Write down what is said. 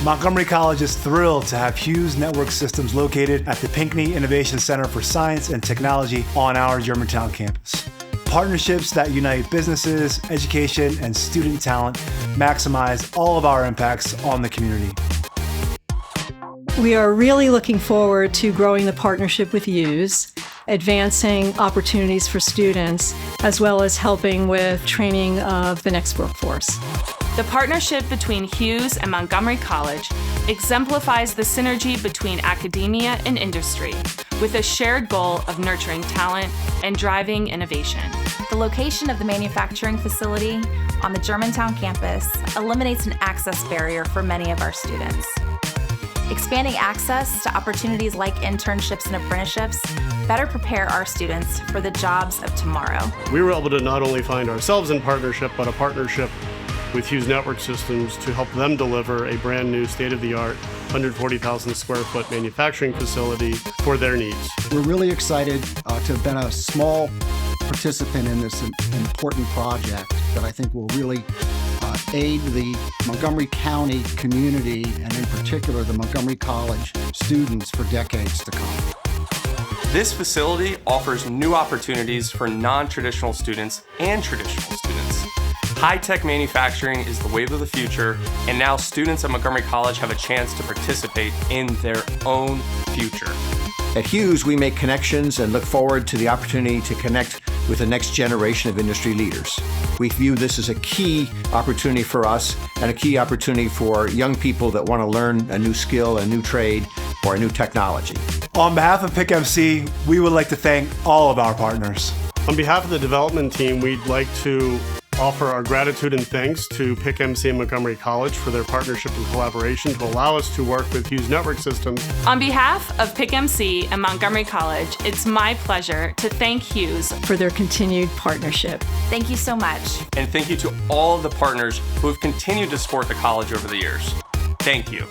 Montgomery College is thrilled to have Hughes Network Systems located at the Pinckney Innovation Center for Science and Technology on our Germantown campus. Partnerships that unite businesses, education, and student talent maximize all of our impacts on the community. We are really looking forward to growing the partnership with Hughes, advancing opportunities for students, as well as helping with training of the next workforce. The partnership between Hughes and Montgomery College exemplifies the synergy between academia and industry, with a shared goal of nurturing talent and driving innovation. The location of the manufacturing facility on the Germantown campus eliminates an access barrier for many of our students. Expanding access to opportunities like internships and apprenticeships better prepare our students for the jobs of tomorrow. We were able to not only find ourselves in partnership, but a partnership with Hughes Network Systems to help them deliver a brand new state-of-the-art 140,000 square foot manufacturing facility for their needs. We're really excited to have been a small participant in this important project that I think will really aid the Montgomery County community, and in particular the Montgomery College students, for decades to come. This facility offers new opportunities for non-traditional students and traditional students. High-tech manufacturing is the wave of the future, and now students at Montgomery College have a chance to participate in their own future. At Hughes, we make connections and look forward to the opportunity to connect with the next generation of industry leaders. We view this as a key opportunity for us and a key opportunity for young people that want to learn a new skill, a new trade, or a new technology. On behalf of PIC MC, we would like to thank all of our partners. On behalf of the development team, we'd like to offer our gratitude and thanks to PIC MC and Montgomery College for their partnership and collaboration to allow us to work with Hughes Network Systems. On behalf of PIC MC and Montgomery College, it's my pleasure to thank Hughes For their continued partnership. Thank you so much. And thank you to all of the partners who have continued to support the college over the years. Thank you.